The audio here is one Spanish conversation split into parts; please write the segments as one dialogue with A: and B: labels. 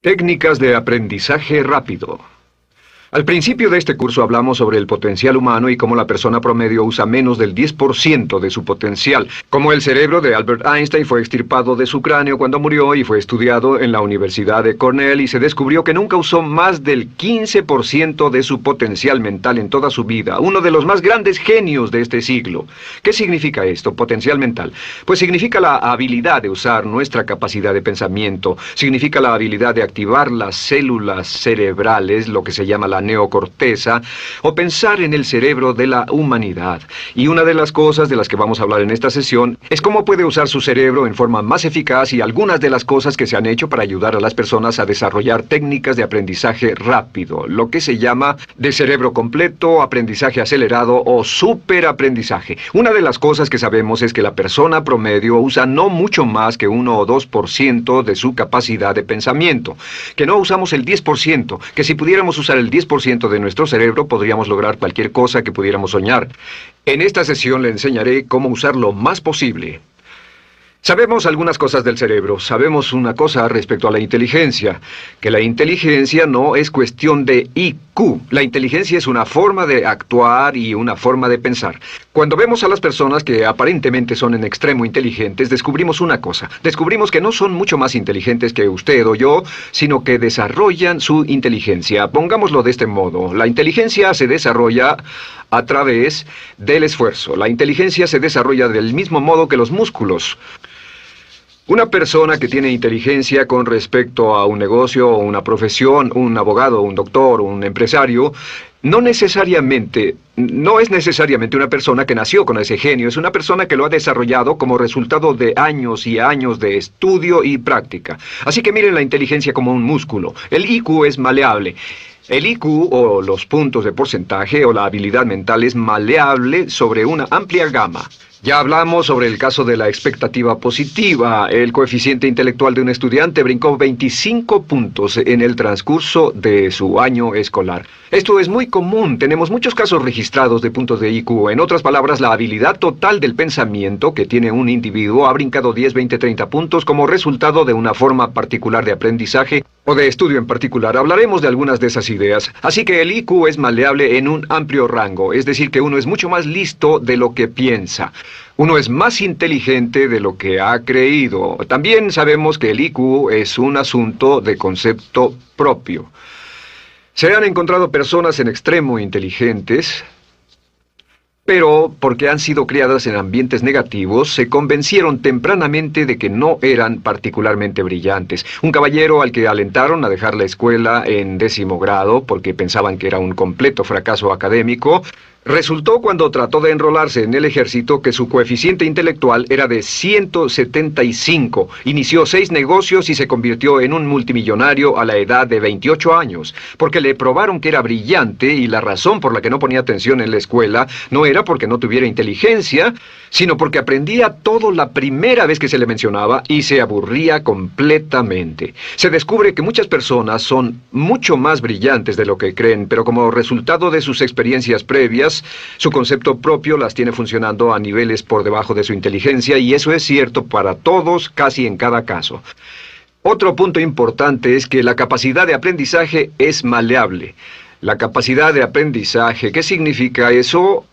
A: Técnicas de aprendizaje rápido. Al principio de este curso hablamos sobre el potencial humano y cómo la persona promedio usa menos del 10% de su potencial. Cómo el cerebro de Albert Einstein fue extirpado de su cráneo cuando murió y fue estudiado en la Universidad de Cornell y se descubrió que nunca usó más del 15% de su potencial mental en toda su vida. Uno de los más grandes genios de este siglo. ¿Qué significa esto, potencial mental? Pues significa la habilidad de usar nuestra capacidad de pensamiento. Significa la habilidad de activar las células cerebrales, lo que se llama la neocorteza, o pensar en el cerebro de la humanidad. Y una de las cosas de las que vamos a hablar en esta sesión es cómo puede usar su cerebro en forma más eficaz y algunas de las cosas que se han hecho para ayudar a las personas a desarrollar técnicas de aprendizaje rápido, lo que se llama de cerebro completo, aprendizaje acelerado o superaprendizaje. Una de las cosas que sabemos es que la persona promedio usa no mucho más que 1 o 2% de su capacidad de pensamiento, que no usamos el 10%, que si pudiéramos usar el 10% de nuestro cerebro podríamos lograr cualquier cosa que pudiéramos soñar. En esta sesión le enseñaré cómo usar lo más posible. Sabemos algunas cosas del cerebro. Sabemos una cosa respecto a la inteligencia, que la inteligencia no es cuestión de IQ. La inteligencia es una forma de actuar y una forma de pensar. Cuando vemos a las personas que aparentemente son en extremo inteligentes, descubrimos una cosa. Descubrimos que no son mucho más inteligentes que usted o yo, sino que desarrollan su inteligencia. Pongámoslo de este modo. La inteligencia se desarrolla a través del esfuerzo. La inteligencia se desarrolla del mismo modo que los músculos. Una persona que tiene inteligencia con respecto a un negocio o una profesión, un abogado, un doctor, un empresario, no es necesariamente una persona que nació con ese genio, es una persona que lo ha desarrollado como resultado de años y años de estudio y práctica. Así que miren la inteligencia como un músculo. El IQ es maleable. El IQ, o los puntos de porcentaje, o la habilidad mental, es maleable sobre una amplia gama. Ya hablamos sobre el caso de la expectativa positiva. El coeficiente intelectual de un estudiante brincó 25 puntos en el transcurso de su año escolar. Esto es muy común. Tenemos muchos casos registrados de puntos de IQ. En otras palabras, la habilidad total del pensamiento que tiene un individuo ha brincado 10, 20, 30 puntos como resultado de una forma particular de aprendizaje o de estudio en particular. Hablaremos de algunas de esas ideas. Así que el IQ es maleable en un amplio rango, es decir, que uno es mucho más listo de lo que piensa. Uno es más inteligente de lo que ha creído. También sabemos que el IQ es un asunto de concepto propio. Se han encontrado personas en extremo inteligentes, pero porque han sido criadas en ambientes negativos, se convencieron tempranamente de que no eran particularmente brillantes. Un caballero al que alentaron a dejar la escuela en 10º grado porque pensaban que era un completo fracaso académico, resultó cuando trató de enrolarse en el ejército que su coeficiente intelectual era de 175. Inició 6 negocios y se convirtió en un multimillonario a la edad de 28 años, porque le probaron que era brillante y la razón por la que no ponía atención en la escuela no era porque no tuviera inteligencia, sino porque aprendía todo la primera vez que se le mencionaba y se aburría completamente. Se descubre que muchas personas son mucho más brillantes de lo que creen, pero como resultado de sus experiencias previas, su concepto propio las tiene funcionando a niveles por debajo de su inteligencia, y eso es cierto para todos, casi en cada caso. Otro punto importante es que la capacidad de aprendizaje es maleable. La capacidad de aprendizaje, ¿qué significa eso?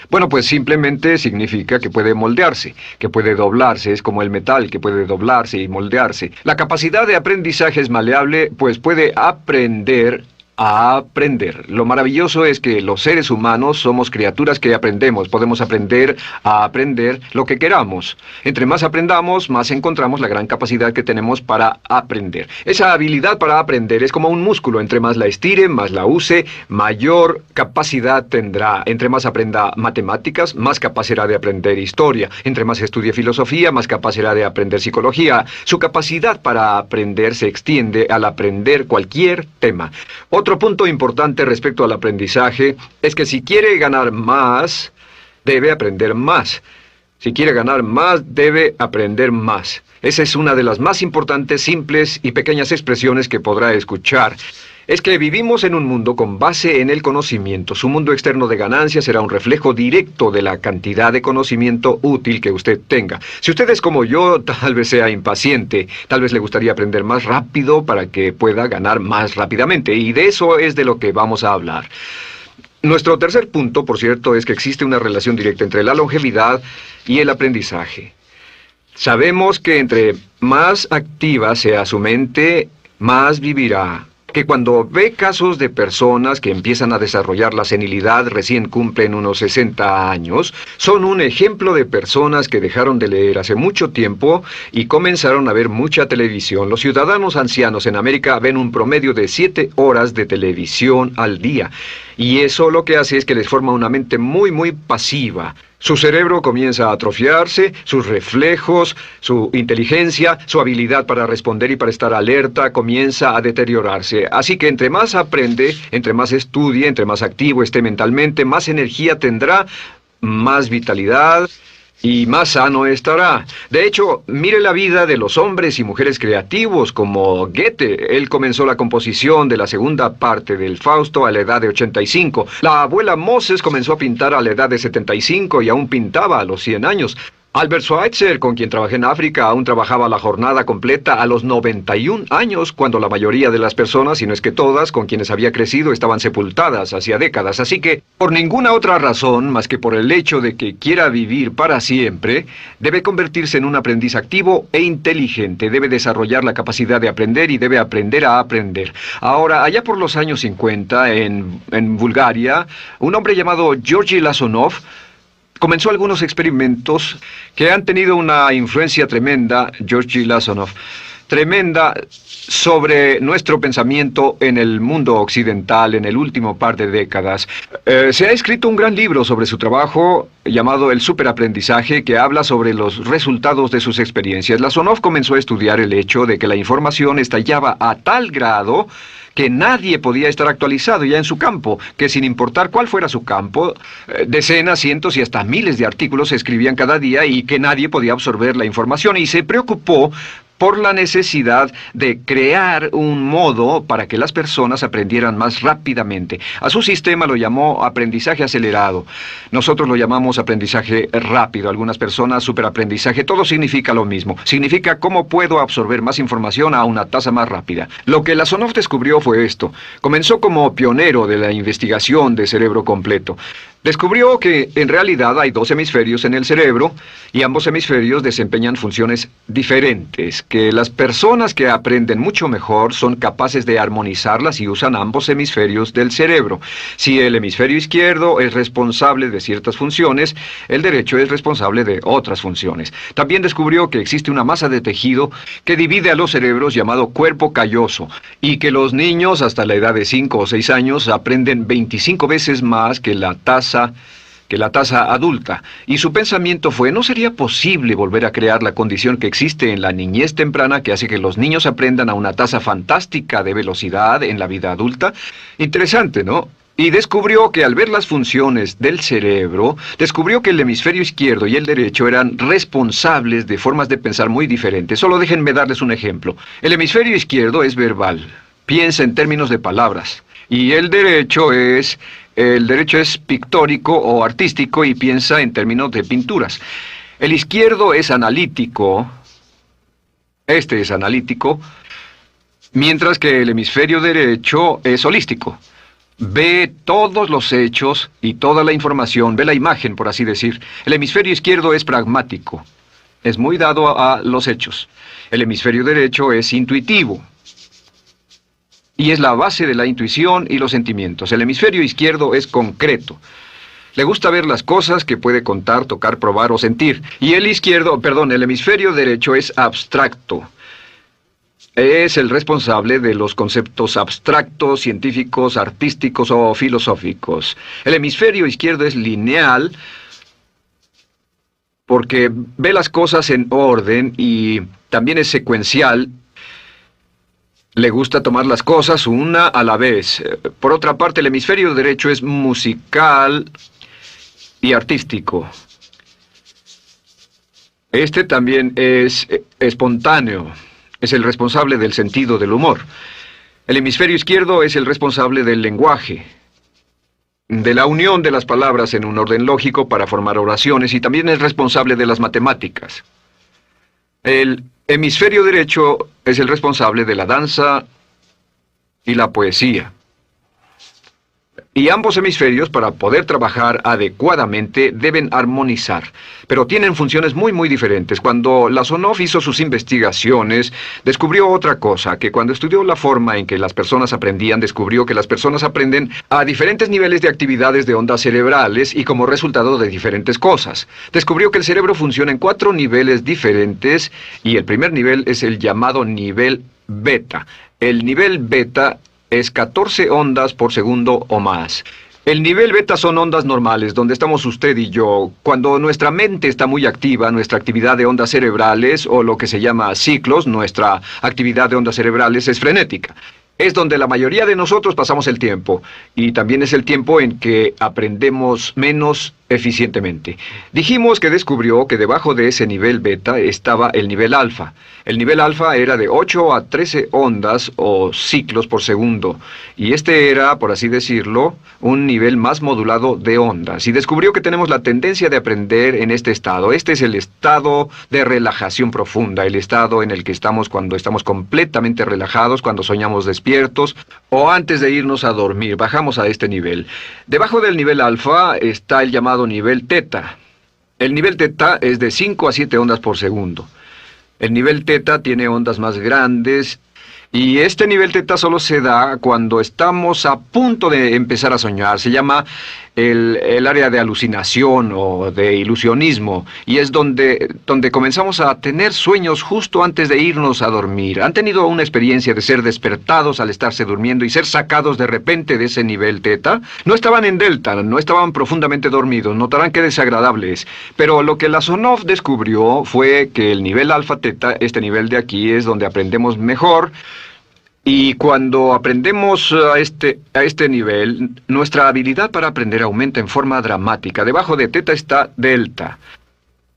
A: Bueno, pues simplemente significa que puede moldearse, que puede doblarse, es como el metal que puede doblarse y moldearse. La capacidad de aprendizaje es maleable, pues puede aprender a aprender. Lo maravilloso es que los seres humanos somos criaturas que aprendemos. Podemos aprender a aprender lo que queramos. Entre más aprendamos, más encontramos la gran capacidad que tenemos para aprender. Esa habilidad para aprender es como un músculo. Entre más la estire, más la use, mayor capacidad tendrá. Entre más aprenda matemáticas, más capaz será de aprender historia. Entre más estudie filosofía, más capaz será de aprender psicología. Su capacidad para aprender se extiende al aprender cualquier tema. Otro punto importante respecto al aprendizaje es que si quiere ganar más, debe aprender más. Si quiere ganar más, debe aprender más. Esa es una de las más importantes, simples y pequeñas expresiones que podrá escuchar. es que vivimos en un mundo con base en el conocimiento. Su mundo externo de ganancias será un reflejo directo de la cantidad de conocimiento útil que usted tenga. Si usted es como yo, tal vez sea impaciente, tal vez le gustaría aprender más rápido para que pueda ganar más rápidamente, y de eso es de lo que vamos a hablar. Nuestro tercer punto, por cierto, es que existe una relación directa entre la longevidad y el aprendizaje. Sabemos que entre más activa sea su mente, más vivirá. Que cuando ve casos de personas que empiezan a desarrollar la senilidad, recién cumplen unos 60 años, son un ejemplo de personas que dejaron de leer hace mucho tiempo y comenzaron a ver mucha televisión. Los ciudadanos ancianos en América ven un promedio de 7 horas de televisión al día. Y eso lo que hace es que les forma una mente muy pasiva. Su cerebro comienza a atrofiarse, sus reflejos, su inteligencia, su habilidad para responder y para estar alerta comienza a deteriorarse. Así que entre más aprende, entre más estudie, entre más activo esté mentalmente, más energía tendrá, más vitalidad y más sano estará. De hecho, mire la vida de los hombres y mujeres creativos como Goethe. Él comenzó la composición de la segunda parte del Fausto a la edad de 85. La abuela Moses comenzó a pintar a la edad de 75 y aún pintaba a los 100 años. Albert Schweitzer, con quien trabajé en África, aún trabajaba la jornada completa a los 91 años, cuando la mayoría de las personas, si no es que todas, con quienes había crecido, estaban sepultadas hacía décadas. Así que, por ninguna otra razón, más que por el hecho de que quiera vivir para siempre, debe convertirse en un aprendiz activo e inteligente. Debe desarrollar la capacidad de aprender y debe aprender a aprender. Ahora, allá por los años 50, en Bulgaria, un hombre llamado Georgy Lasonov comenzó algunos experimentos que han tenido una influencia tremenda, Georgy Lasonov, tremenda sobre nuestro pensamiento en el mundo occidental en el último par de décadas. Se ha escrito un gran libro sobre su trabajo llamado El Superaprendizaje, que habla sobre los resultados de sus experiencias. Lasonov comenzó a estudiar el hecho de que la información estallaba a tal grado que nadie podía estar actualizado ya en su campo, que sin importar cuál fuera su campo, decenas, cientos y hasta miles de artículos se escribían cada día y que nadie podía absorber la información, y se preocupó por la necesidad de crear un modo para que las personas aprendieran más rápidamente. A su sistema lo llamó aprendizaje acelerado. Nosotros lo llamamos aprendizaje rápido. Algunas personas superaprendizaje. Todo significa lo mismo. Significa cómo puedo absorber más información a una tasa más rápida. Lo que Lasonov descubrió fue esto. Comenzó como pionero de la investigación de cerebro completo. Descubrió que en realidad hay 2 hemisferios en el cerebro y ambos hemisferios desempeñan funciones diferentes, que las personas que aprenden mucho mejor son capaces de armonizarlas y usan ambos hemisferios del cerebro. Si el hemisferio izquierdo es responsable de ciertas funciones, el derecho es responsable de otras funciones. También descubrió que existe una masa de tejido que divide a los cerebros llamado cuerpo calloso, y que los niños hasta la edad de 5 o 6 años aprenden 25 veces más que la tasa adulta. Y su pensamiento fue: ¿no sería posible volver a crear la condición que existe en la niñez temprana que hace que los niños aprendan a una tasa fantástica de velocidad en la vida adulta? Interesante, ¿no? Y descubrió que al ver las funciones del cerebro, descubrió que el hemisferio izquierdo y el derecho eran responsables de formas de pensar muy diferentes. Solo déjenme darles un ejemplo. El hemisferio izquierdo es verbal, piensa en términos de palabras, y el derecho es pictórico o artístico y piensa en términos de pinturas. El izquierdo es analítico, este es analítico, mientras que el hemisferio derecho es holístico. Ve todos los hechos y toda la información, ve la imagen, por así decir. El hemisferio izquierdo es pragmático, es muy dado a los hechos. El hemisferio derecho es intuitivo, y es la base de la intuición y los sentimientos. El hemisferio izquierdo es concreto. Le gusta ver las cosas que puede contar, tocar, probar o sentir. Y el hemisferio derecho es abstracto. Es el responsable de los conceptos abstractos, científicos, artísticos o filosóficos. El hemisferio izquierdo es lineal porque ve las cosas en orden y también es secuencial. Le gusta tomar las cosas una a la vez. Por otra parte, el hemisferio derecho es musical y artístico. Este también es espontáneo. Es el responsable del sentido del humor. El hemisferio izquierdo es el responsable del lenguaje, de la unión de las palabras en un orden lógico para formar oraciones, y también es responsable de las matemáticas. El hemisferio derecho es el responsable de la danza y la poesía. Y ambos hemisferios, para poder trabajar adecuadamente, deben armonizar. Pero tienen funciones muy diferentes. Cuando Lasonov hizo sus investigaciones, descubrió otra cosa, que cuando estudió la forma en que las personas aprendían, descubrió que las personas aprenden a diferentes niveles de actividades de ondas cerebrales y como resultado de diferentes cosas. Descubrió que el cerebro funciona en 4 niveles diferentes, y el primer nivel es el llamado nivel beta. El nivel beta es 14 ondas por segundo o más. El nivel beta son ondas normales, donde estamos usted y yo. Cuando nuestra mente está muy activa, nuestra actividad de ondas cerebrales, o lo que se llama ciclos, nuestra actividad de ondas cerebrales es frenética. Es donde la mayoría de nosotros pasamos el tiempo, y también es el tiempo en que aprendemos menos eficientemente. Dijimos que descubrió que debajo de ese nivel beta estaba el nivel alfa. El nivel alfa era de 8 a 13 ondas o ciclos por segundo, y este era, por así decirlo, un nivel más modulado de ondas. Y descubrió que tenemos la tendencia de aprender en este estado. Este es el estado de relajación profunda, el estado en el que estamos cuando estamos completamente relajados, cuando soñamos despiertos, o antes de irnos a dormir. Bajamos a este nivel. Debajo del nivel alfa está el llamado nivel teta. El nivel teta es de 5 a 7 ondas por segundo. El nivel teta tiene ondas más grandes, y este nivel teta solo se da cuando estamos a punto de empezar a soñar. Se llama el área de alucinación o de ilusionismo, y es donde comenzamos a tener sueños justo antes de irnos a dormir. ¿Han tenido una experiencia de ser despertados al estarse durmiendo y ser sacados de repente de ese nivel teta? No estaban en delta, no estaban profundamente dormidos. Notarán qué desagradable es. Pero lo que Lasonov descubrió fue que el nivel alfa teta, este nivel de aquí, es donde aprendemos mejor. Y cuando aprendemos a este nivel, nuestra habilidad para aprender aumenta en forma dramática. Debajo de teta está delta.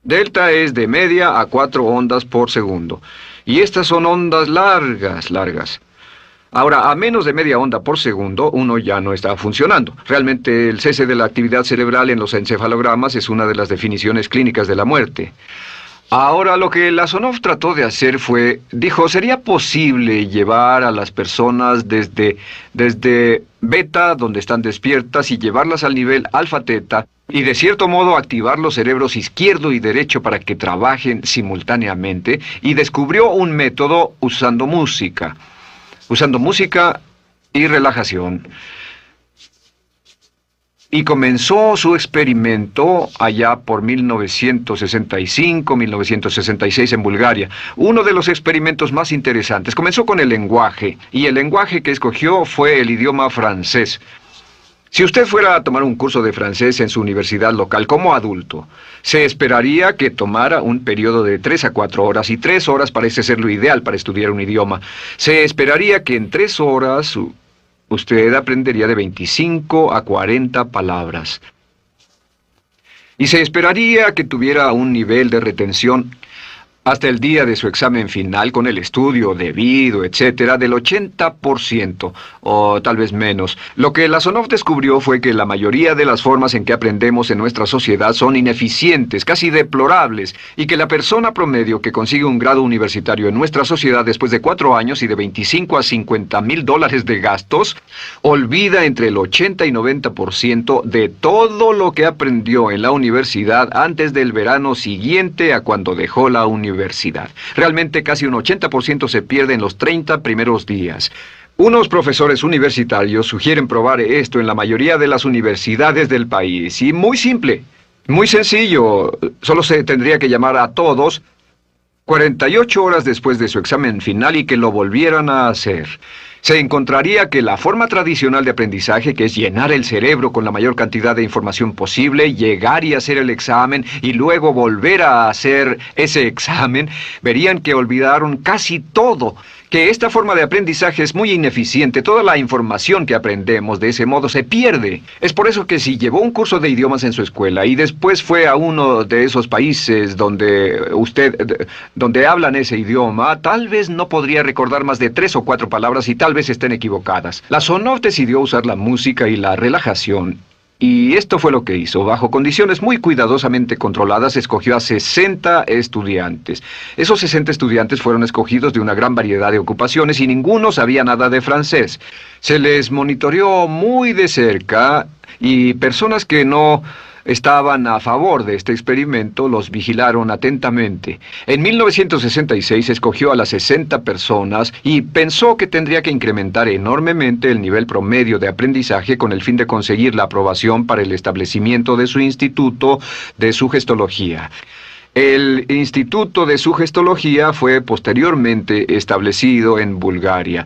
A: Delta es de media a 4 ondas por segundo. Y estas son ondas largas. Ahora, a menos de media onda por segundo, uno ya no está funcionando. Realmente, el cese de la actividad cerebral en los encefalogramas es una de las definiciones clínicas de la muerte. Ahora, lo que Lasonov trató de hacer fue, dijo, ¿sería posible llevar a las personas desde beta, donde están despiertas, y llevarlas al nivel alfa-teta, y de cierto modo activar los cerebros izquierdo y derecho para que trabajen simultáneamente? Y descubrió un método usando música y relajación. Y comenzó su experimento allá por 1965, 1966 en Bulgaria. Uno de los experimentos más interesantes. Comenzó con el lenguaje, y el lenguaje que escogió fue el idioma francés. Si usted fuera a tomar un curso de francés en su universidad local como adulto, se esperaría que tomara un periodo de 3 a 4 horas, y 3 horas parece ser lo ideal para estudiar un idioma. Se esperaría que en 3 horas usted aprendería de 25 a 40 palabras. Y se esperaría que tuviera un nivel de retención hasta el día de su examen final, con el estudio debido, etcétera, del 80%, o tal vez menos. Lo que Lasonov descubrió fue que la mayoría de las formas en que aprendemos en nuestra sociedad son ineficientes, casi deplorables, y que la persona promedio que consigue un grado universitario en nuestra sociedad después de 4 años y de 25 a 50 mil dólares de gastos, olvida entre el 80 y 90% de todo lo que aprendió en la universidad antes del verano siguiente a cuando dejó la universidad. Realmente casi un 80% se pierde en los 30 primeros días. Unos profesores universitarios sugieren probar esto en la mayoría de las universidades del país. Y muy simple, muy sencillo. Solo se tendría que llamar a todos 48 horas después de su examen final y que lo volvieran a hacer. Se encontraría que la forma tradicional de aprendizaje, que es llenar el cerebro con la mayor cantidad de información posible, llegar y hacer el examen y luego volver a hacer ese examen, verían que olvidaron casi todo, que esta forma de aprendizaje es muy ineficiente. Toda la información que aprendemos de ese modo se pierde. Es por eso que si llevó un curso de idiomas en su escuela y después fue a uno de esos países donde hablan ese idioma, tal vez no podría recordar más de 3 o 4 palabras y tal vez estén equivocadas. La Sonov decidió usar la música y la relajación. Y esto fue lo que hizo. Bajo condiciones muy cuidadosamente controladas, escogió a 60 estudiantes. Esos 60 estudiantes fueron escogidos de una gran variedad de ocupaciones y ninguno sabía nada de francés. Se les monitoreó muy de cerca y personas que no estaban a favor de este experimento los vigilaron atentamente. En 1966 escogió a las 60 personas y pensó que tendría que incrementar enormemente el nivel promedio de aprendizaje con el fin de conseguir la aprobación para el establecimiento de su instituto de sugestología. El Instituto de Sugestología fue posteriormente establecido en Bulgaria.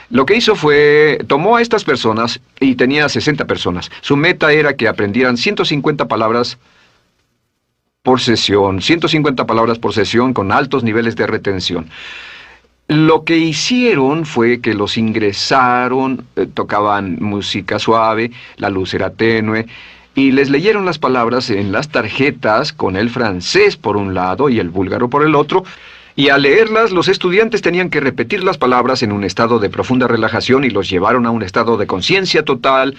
A: Lo que hizo fue, tomó a estas personas, y tenía 60 personas. Su meta era que aprendieran 150 palabras por sesión, 150 palabras por sesión con altos niveles de retención. Lo que hicieron fue que los ingresaron, tocaban música suave, la luz era tenue, y les leyeron las palabras en las tarjetas con el francés por un lado y el búlgaro por el otro. Y al leerlas, los estudiantes tenían que repetir las palabras en un estado de profunda relajación y los llevaron a un estado de conciencia total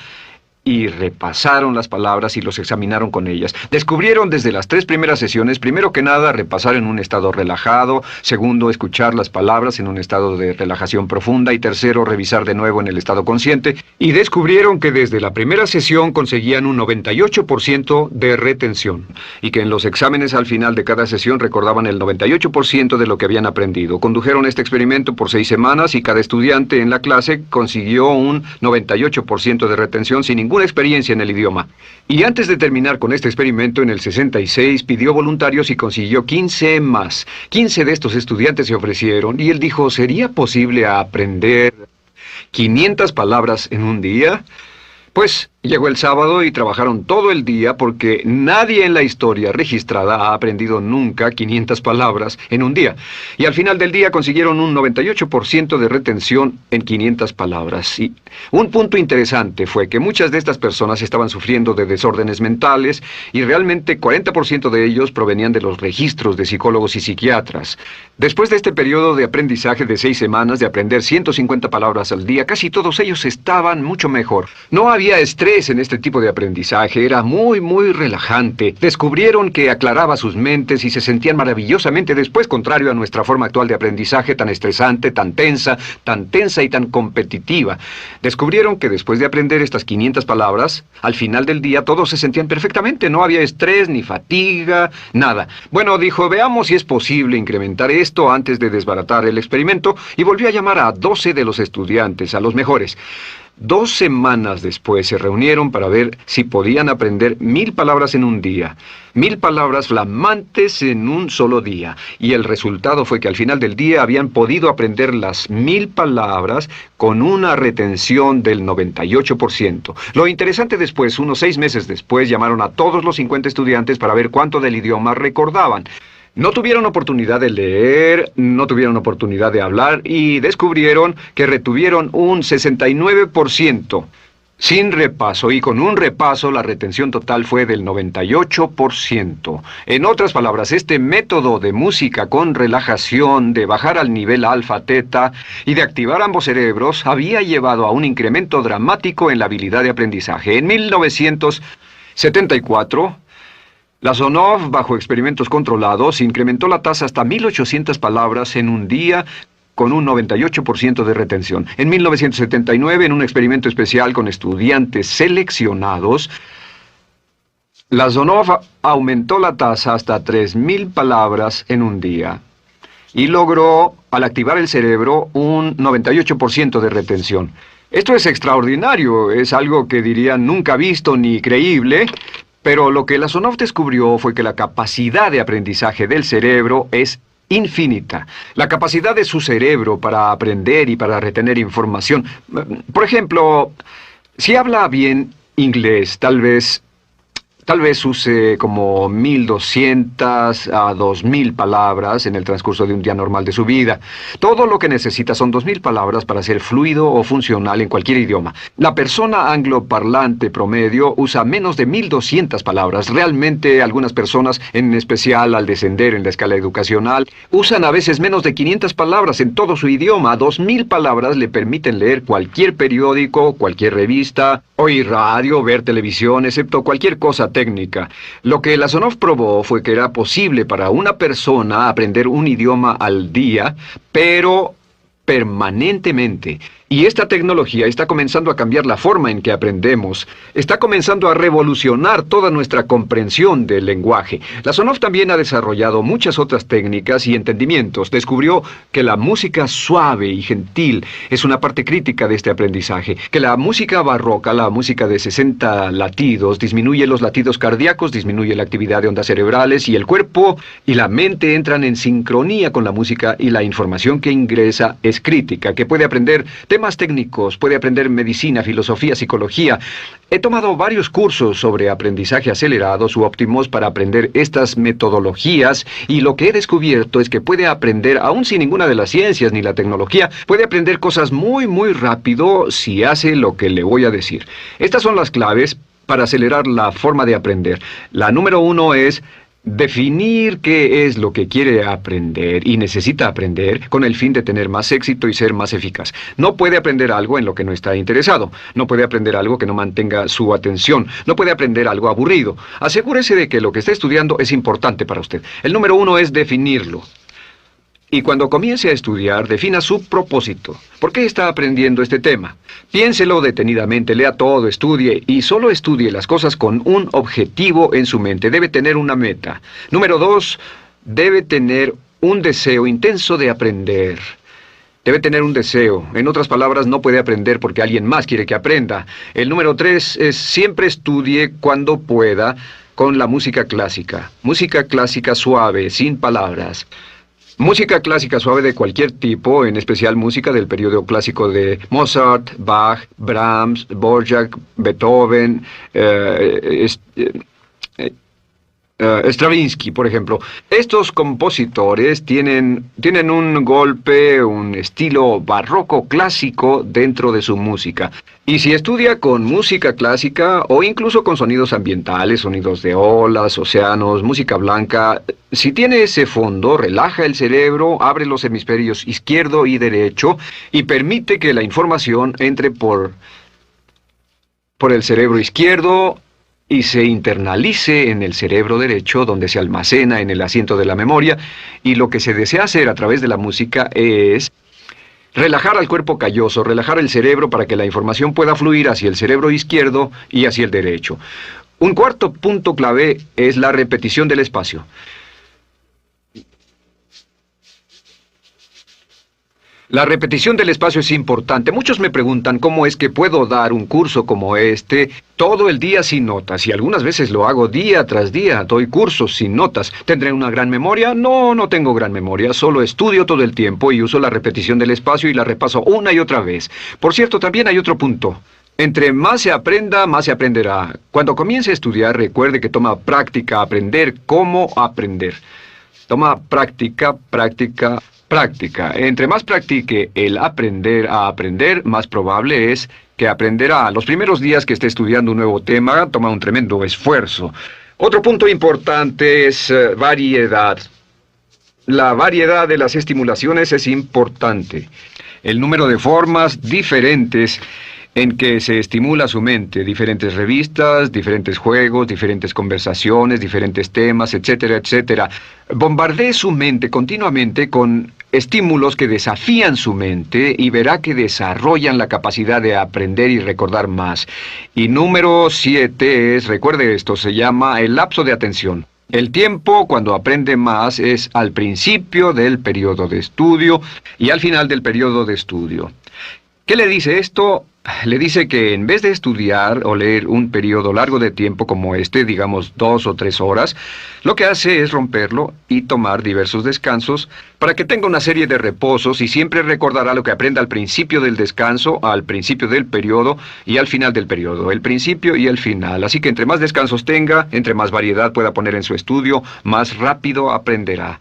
A: y repasaron las palabras y los examinaron con ellas. Descubrieron desde las 3 primeras sesiones, primero que nada, repasar en un estado relajado, segundo, escuchar las palabras en un estado de relajación profunda y tercero, revisar de nuevo en el estado consciente. Y descubrieron que desde la primera sesión conseguían un 98% de retención y que en los exámenes al final de cada sesión recordaban el 98% de lo que habían aprendido. Condujeron este experimento por 6 semanas y cada estudiante en la clase consiguió un 98% de retención sin ninguna experiencia en el idioma. Y antes de terminar con este experimento, en el 66 pidió voluntarios y consiguió 15 más. 15 de estos estudiantes se ofrecieron y él dijo, ¿sería posible aprender 500 palabras en un día? Pues llegó el sábado y trabajaron todo el día porque nadie en la historia registrada ha aprendido nunca 500 palabras en un día. Y al final del día consiguieron un 98% de retención en 500 palabras. Y un punto interesante fue que muchas de estas personas estaban sufriendo de desórdenes mentales y realmente 40% de ellos provenían de los registros de psicólogos y psiquiatras. Después de este periodo de aprendizaje de 6 semanas de aprender 150 palabras al día, casi todos ellos estaban mucho mejor. No había estrés en este tipo de aprendizaje, era muy relajante. Descubrieron que aclaraba sus mentes y se sentían maravillosamente después, contrario a nuestra forma actual de aprendizaje tan estresante, tan tensa y tan competitiva. Descubrieron que después de aprender estas 500 palabras, al final del día todos se sentían perfectamente, no había estrés ni fatiga, nada. Bueno, dijo, veamos si es posible incrementar esto antes de desbaratar el experimento, y volvió a llamar a 12 de los estudiantes, a los mejores. 2 semanas después se reunieron para ver si podían aprender 1000 palabras en un día. 1000 palabras flamantes en un solo día. Y el resultado fue que al final del día habían podido aprender las 1000 palabras con una retención del 98%. Lo interesante después, unos 6 meses después, llamaron a todos los 50 estudiantes para ver cuánto del idioma recordaban. No tuvieron oportunidad de leer, no tuvieron oportunidad de hablar y descubrieron que retuvieron un 69%. Sin repaso, y con un repaso la retención total fue del 98%. En otras palabras, este método de música con relajación, de bajar al nivel alfa-teta y de activar ambos cerebros había llevado a un incremento dramático en la habilidad de aprendizaje. En 1974... la Sonov, bajo experimentos controlados, incrementó la tasa hasta 1800 palabras en un día con un 98% de retención. En 1979, en un experimento especial con estudiantes seleccionados, la Sonov aumentó la tasa hasta 3000 palabras en un día y logró, al activar el cerebro, un 98% de retención. Esto es extraordinario, es algo que dirían nunca visto ni creíble. Pero lo que la Sonov descubrió fue que la capacidad de aprendizaje del cerebro es infinita. La capacidad de su cerebro para aprender y para retener información. Por ejemplo, si habla bien inglés, tal vez Tal vez use como 1.200 a 2.000 palabras en el transcurso de un día normal de su vida. Todo lo que necesita son 2.000 palabras para ser fluido o funcional en cualquier idioma. La persona angloparlante promedio usa menos de 1.200 palabras. Realmente algunas personas, en especial al descender en la escala educacional, usan a veces menos de 500 palabras en todo su idioma. 2.000 palabras le permiten leer cualquier periódico, cualquier revista, oír radio, ver televisión, excepto cualquier cosa técnica. Lo que Lasonov probó fue que era posible para una persona aprender un idioma al día, pero permanentemente. Y esta tecnología está comenzando a cambiar la forma en que aprendemos. Está comenzando a revolucionar toda nuestra comprensión del lenguaje. Lasonov también ha desarrollado muchas otras técnicas y entendimientos. Descubrió que la música suave y gentil es una parte crítica de este aprendizaje. Que la música barroca, la música de 60 latidos, disminuye los latidos cardíacos, disminuye la actividad de ondas cerebrales y el cuerpo y la mente entran en sincronía con la música y la información que ingresa es crítica, que puede aprender temas técnicos, puede aprender medicina, filosofía, psicología. He tomado varios cursos sobre aprendizaje acelerado, subóptimos, para aprender estas metodologías, y lo que he descubierto es que puede aprender, aún sin ninguna de las ciencias ni la tecnología, puede aprender cosas muy, muy rápido si hace lo que le voy a decir. Estas son las claves para acelerar la forma de aprender. La número 1 es definir qué es lo que quiere aprender y necesita aprender con el fin de tener más éxito y ser más eficaz. No puede aprender algo en lo que no está interesado. No puede aprender algo que no mantenga su atención. No puede aprender algo aburrido. Asegúrese de que lo que está estudiando es importante para usted. El número 1 es definirlo. Y cuando comience a estudiar, defina su propósito. ¿Por qué está aprendiendo este tema? Piénselo detenidamente, lea todo, estudie y solo estudie las cosas con un objetivo en su mente. Debe tener una meta. Número 2, debe tener un deseo intenso de aprender. Debe tener un deseo. En otras palabras, no puede aprender porque alguien más quiere que aprenda. El número 3 es siempre estudie cuando pueda con la música clásica. Música clásica suave, sin palabras. Música clásica suave de cualquier tipo, en especial música del periodo clásico de Mozart, Bach, Brahms, Dvorak, Beethoven, Stravinsky, por ejemplo. Estos compositores tienen un golpe, un estilo barroco clásico dentro de su música. Y si estudia con música clásica o incluso con sonidos ambientales, sonidos de olas, océanos, música blanca, si tiene ese fondo, relaja el cerebro, abre los hemisferios izquierdo y derecho y permite que la información entre por el cerebro izquierdo y se internalice en el cerebro derecho, donde se almacena en el asiento de la memoria, y lo que se desea hacer a través de la música es relajar al cuerpo calloso, relajar el cerebro para que la información pueda fluir hacia el cerebro izquierdo y hacia el derecho. Un cuarto punto clave es la repetición del espacio. La repetición del espacio es importante. Muchos me preguntan cómo es que puedo dar un curso como este todo el día sin notas. Y algunas veces lo hago día tras día. Doy cursos sin notas. ¿Tendré una gran memoria? No, no tengo gran memoria. Solo estudio todo el tiempo y uso la repetición del espacio y la repaso una y otra vez. Por cierto, también hay otro punto. Entre más se aprenda, más se aprenderá. Cuando comience a estudiar, recuerde que toma práctica aprender cómo aprender. Toma práctica, práctica, práctica. Entre más practique el aprender a aprender, más probable es que aprenderá. Los primeros días que esté estudiando un nuevo tema, toma un tremendo esfuerzo. Otro punto importante es variedad. La variedad de las estimulaciones es importante. El número de formas diferentes en que se estimula su mente, diferentes revistas, diferentes juegos, diferentes conversaciones, diferentes temas, etcétera, etcétera. Bombardee su mente continuamente con estímulos que desafían su mente y verá que desarrollan la capacidad de aprender y recordar más. Y número 7 es, recuerde esto, se llama el lapso de atención. El tiempo, cuando aprende más, es al principio del periodo de estudio y al final del periodo de estudio. ¿Qué le dice esto? Le dice que en vez de estudiar o leer un periodo largo de tiempo como este, digamos 2 o 3 horas, lo que hace es romperlo y tomar diversos descansos para que tenga una serie de reposos y siempre recordará lo que aprenda al principio del descanso, al principio del periodo y al final del periodo, el principio y el final. Así que entre más descansos tenga, entre más variedad pueda poner en su estudio, más rápido aprenderá.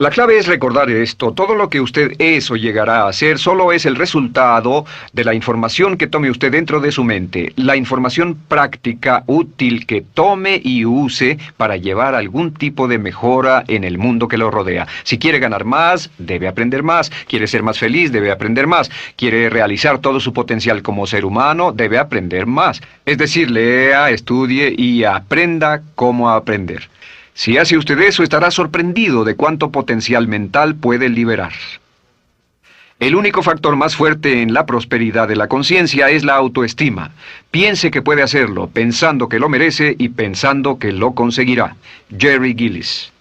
A: La clave es recordar esto. Todo lo que usted es o llegará a hacer solo es el resultado de la información que tome usted dentro de su mente. La información práctica, útil, que tome y use para llevar algún tipo de mejora en el mundo que lo rodea. Si quiere ganar más, debe aprender más. Quiere ser más feliz, debe aprender más. Quiere realizar todo su potencial como ser humano, debe aprender más. Es decir, lea, estudie y aprenda cómo aprender. Si hace usted eso, estará sorprendido de cuánto potencial mental puede liberar. El único factor más fuerte en la prosperidad de la conciencia es la autoestima. Piense que puede hacerlo, pensando que lo merece y pensando que lo conseguirá. Jerry Gillis.